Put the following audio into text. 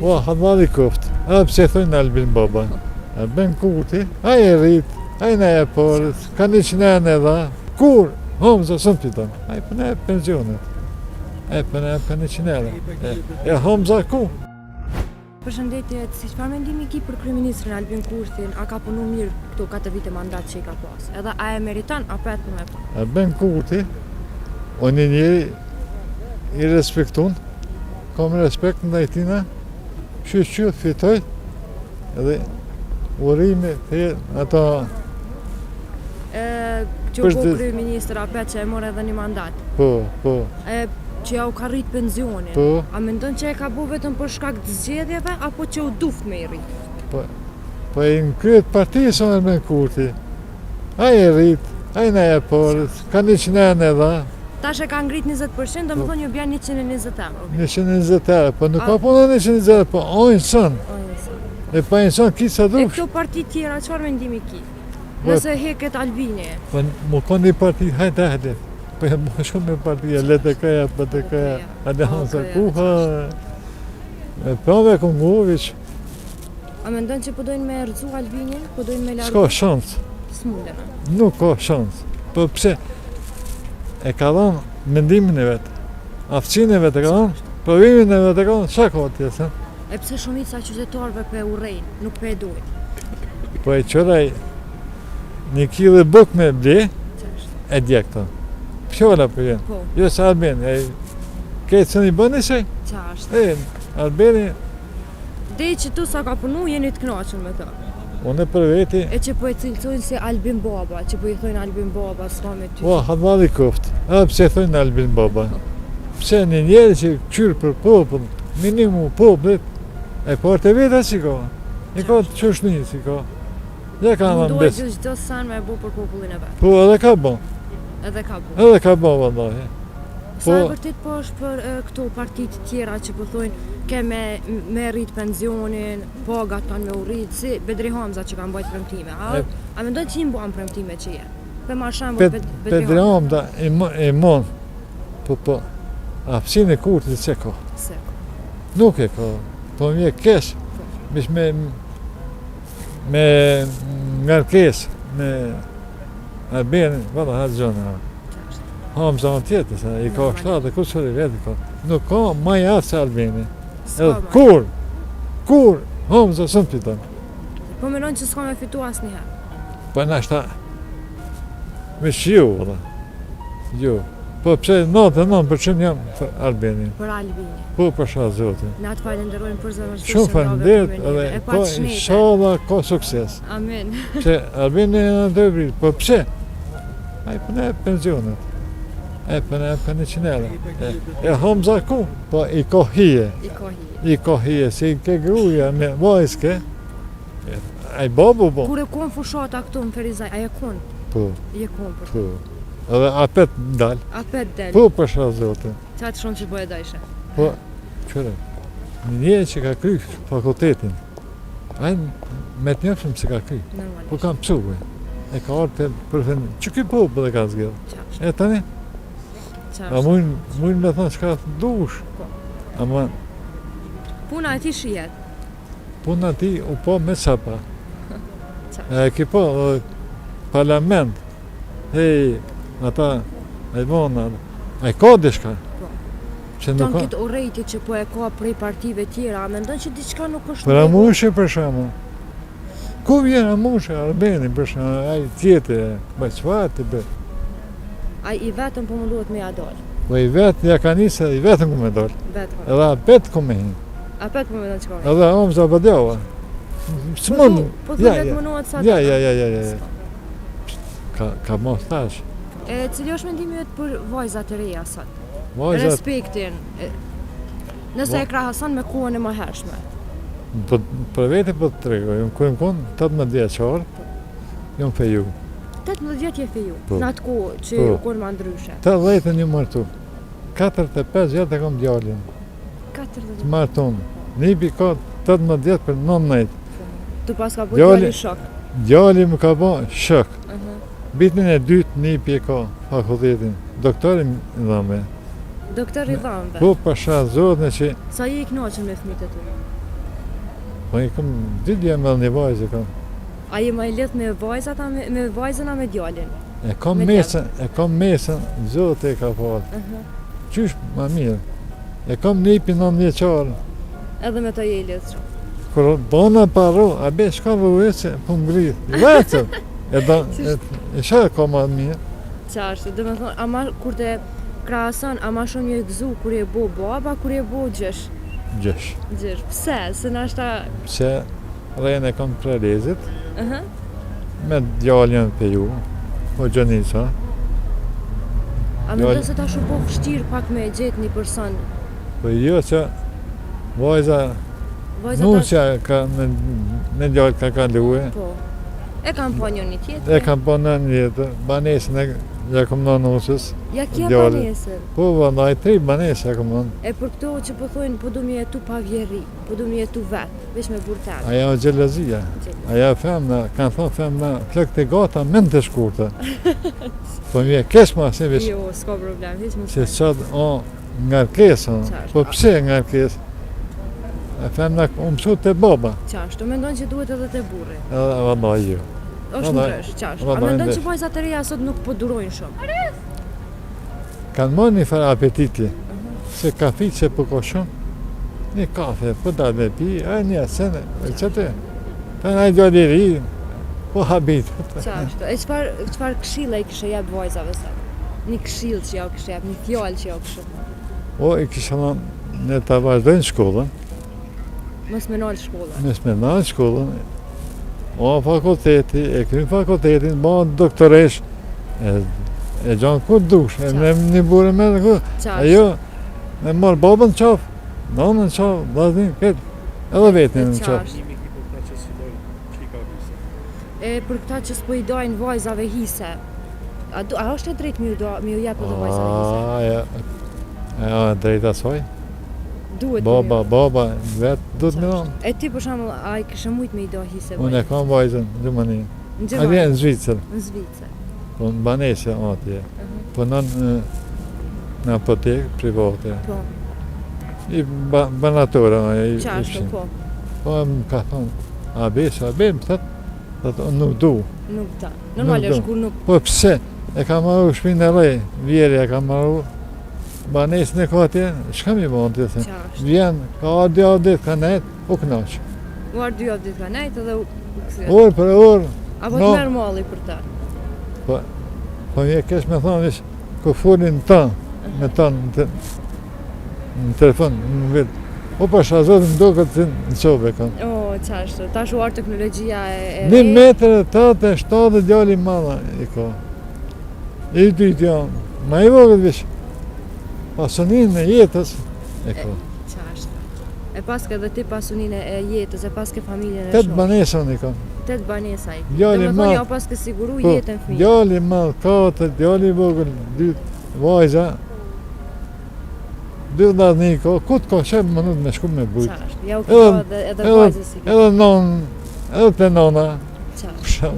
O, halali koft. A pse thojnë Albin baba? Albin Kurti, ai e rrit, ai na e porës, ka 100 e dha. Kur? Homza së fiton. Ai përna e pensionet. Ai përna e 100 euro. E Homza ku? Përshëndetje, si çfarë mendimi ki për kryeministrin Albin Kurtin? A ka punu mirë këto 4 vite mandat që i ka pas? Edhe a e meriton apo e punë? Albin Kurti, unë njëri i respektun, kam respekt ndaj tina, që fitoj, edhe urime të ato... Që po kryeministër apet që e morë edhe një mandat? Po. Që ja u ka rrit pensionin, a mendon që e ka bu vetëm për shkak të zgjedhjeve, apo që u duft me i rrit? Po e në kryet partijë son Albin Kurti. A e rrit, a i na e porës, ka 100 e dha. Tash e ka ngrit 20%, do më thonë ju bja 120 euro. 120 euro, po nuk ka puna 120 euro, po ojnë sën. E pa ojnë sën, ki sa dush. E këto parti tjera, qëfar mendimi ki? Nëse heket Albini? Po më konë një parti, hajde. Po e më shumë me partia, LDK-ja, PDK-ja, Alianca Kuha, Prave Kongovic. A mendon që po dojnë me rëzu Albinin? Po dojnë me largu? S'ka shans. S'mundena? Nuk ka shans. Po pse? E ka dhanë mendimin e vetë, aftësinë e vetë e ka dhanë, provimin e vetë e ka dhanë, qa ka tjesë? E pse shumica qytetarëve pe urrejnë, nuk pe dojnë? Po e qëraj një kilë buk me ble, e dje këto. Pjolla për jenë. Po. Jo se Albini, kejtë së një bëni se? Qa është? Albini... Dej që tu sa ka punu, jeni të knaqën me të. Unë për veti... E që po e cilësojnë si Albin baba, që po i thojnë Albin baba, s'ka me ty. O, halali koft. A pse thojnë Albin baba? Pse një njerë që qyrë për popull, minimu popullit, e partë e veta si ka. I ka të qëshni si ka. Ja ka në mbes. Mundohet gjithë sen me bo për popullin e vetë. Po, edhe ka bo. Edhe ka bo. Edhe ka bo, vallahi. Sa e vërtit po është për këto partit tjera që po thojnë ke me rrit pensionin, pagat kanë me u rrit, si Bedri Hamza që kanë bajt premtime. A mendoj që i mbuan premtime që je? Për ma shembull Bedri Hamza e mon, po, aftësinë e Kurtit se ka. Se ka. Nuk e ka, po mje kesh, bish me ngarkes, me Albinin, valla ha gjona. Hamza në tjetës, i ka 7 kusur i vetë ka. Nuk ka ma jatë se Albini. Edhe kur Hamza së në fiton. Po menon që s'ka me fitu asë njëherë? Po në ashta, me shiu, valla. Jo. Po pse 99% jam për Albini. Për Albini. Po për shah zotin. Na të falenderojmë për zemërsisht. Shumë falenderit, edhe po inshallah ka sukses. Amin. Pse Albini në ndërvrit, po pse? Ai përna e pensionet. E përna e 100 euro. E Hamza ku? Po i ka hije. I ka hije, si ke gruja me vajske. Ai babu bo. Kur e kon fushata këtu në Ferizaj, a e kon? Po. I e kon për. Po. Edhe apet dal. Apet del. Po për shah zotin. Qatë shumë që bëhe dajshe? Po, qëre, një që ka kry fakultetin, a me të njëfshëm se ka kry, po kam pësuve, e ka orte për fënë, që këj popë dhe ka zgjellë, e tani, a mujnë me thonë që ka dush, ama... Puna e ti shijet? Puna ti u po me sapa, e ki po parlament, ata, e vona, a i ka dishka, Ton këtë urejti që po e ka prej partive tjera, a mendon që diçka nuk është... Për Amushe për shama. Ku vjen Amushe, Albini për shama, ai tjetër, bëj çfarë bë. Ai i vetëm po munduhet me ja dal. Po i vetë ja ka nisë, i vetëm ku me dal. Vetëm. Edhe apet ku me hin. Apet po me dal çka. Edhe Hamza Badjava. S'mund. Po vetë mundohet sa. Ja. Ka mos tash. Cili është mendimi jot për vajzat e reja sot? Respektin. Nëse e krahason me kohën e mëhershme. Për vete po të tregoj, unë ku kon 18 vjeçar, jam feju. 18 vjet je feju. Në atë kohë që u kon më ndryshe. 80 një martu. 45 vjet e kam djalin. 40. Marton. Nipi ka 18 vjet për 19. Tu pas ka bërë djali shok. Djali më ka bërë shok. Bitin e dytë nipi e ka fakultetin. Doktori i dhame. Doktor i dhame? Po pasha zotë që... Sa je i knoqën me fëmijët e tu? Po i kam ditë jam edhe një vajzë kam. A je më i lidh me vajzat a me vajzën a me djalin? E kam mesën, Zotë e ka falë. Qysh ma mirë. E kam nipin 9 vjeçar. Edhe me të je i lidh shumë. Kur bona paro, a be shka vëvece, po ngrit. Vetëm. E shë ka ma mirë. Qashtu, dhe me thonë, ama kur të krahason, ama shumë një gëzu kur je bo baba, kur je bo gjësh. Gjësh. Gjësh, pse? Se nashta... Pse rejnë e kam prelezit, me djalljen për ju, po Gjonica. A me do se ta shumë po vështirë pak me gjetë një person? Po jo që vajza nusja ka me djallë ka kaluë. Po. E kam po një tjetër? E kam po në një tjetër, banesën e ja kom në nusës. Ja kje banesën? Po, vëndaj 3 banesë ja kom në. E për këto që po thojnë, po du mi jetu pa vjeri, po du mi jetu vetë, veç me burtet. Aja o gjelazia. Aja femna, kanë thonë femna, plëk të gata, men të shkurta. Po mi e kesh ma, se veç. Jo, s'ka problem, veç me se qatë, nga rkesë, po pse nga rkesë? E femna mësu të baba. Qashtu, mendon që duhet edhe të burri? Edhe vëndaj jo. Është ndrysh, qashtu. A mendon që vajzat e reja sot nuk po durojnë shumë? Kanë marrë një farë apetiti, se kafi që po ka shumë, një kafe, po da me pi, a një sene, që të, të nga i gjallë i ri, po habit. Qashtu, e qëfar këshilla i kështë jep vajzave sot? Një këshill që ja kështë jep, një fjallë që ja kështë? O, i kështë në të vazhdojnë shkollën. Mos me nalë shkollën? Mos me nalë shkollën. O, fakulteti, e krynë fakultetin, banë doktoresh, e gjanë ku dush, e në një burë me në ku. E jo, me marë babën qafë, nanën qafë, vazhdin, këtë, edhe vetin në qafë. E për këta që s'po i dajnë vajzave hise, a është e drejt mi ju jep edhe vajzave hise? Ja, drejt asoj. Duhet Baba, vetë duhet me donë. E ti për shembull, a i kështë mujt me i do hise vajzave? Unë e kam vajzën, Gjumani. Në Gjermani? Atje në Zvicër. Në Zvicër. Po në banesja atje. Po në apotekë private. Po. I banatora, i Qashtu, po. Po më ka thonë, a be, më thëtë, nuk du. Nuk da. Normal është kur nuk... Po pse, e ka marru shpinë e rej, vjeri e ka marru, banesën e ka atje, shka mi bënë të thënë? Vjen, ka adi dit, ka nejt, u knaqë. U arë 2 javë dit ka nejt edhe u kësë? Orë për orë. Apo të merë mali për ta? Po mi e kesh me thonë vish, ku folin ta, me ta në telefon, në vetë. O pasha zotë më do këtë në qobe kanë. O, qashtu, tash u arë teknologjia e... 1 metrë, 87 djali mala i ka. I dytë janë, ma i vogët vish. Pasunin e jetës e ka. Qashtu. E paske edhe ti pasunin e jetës, e paske familjen e shumë. 8 banesën i ka. 8 banesa i. Djali ma... Dhe me thonë, ja paske siguru jetën fëmijë. Djali malë, 4, djali vogël, 2 vajza. 12 ka, ku të ka qenë më nëtë me shku me bujtë. Qashtu, ja u këta edhe vajzës i ka. Edhe non, edhe të nona. Qashtu.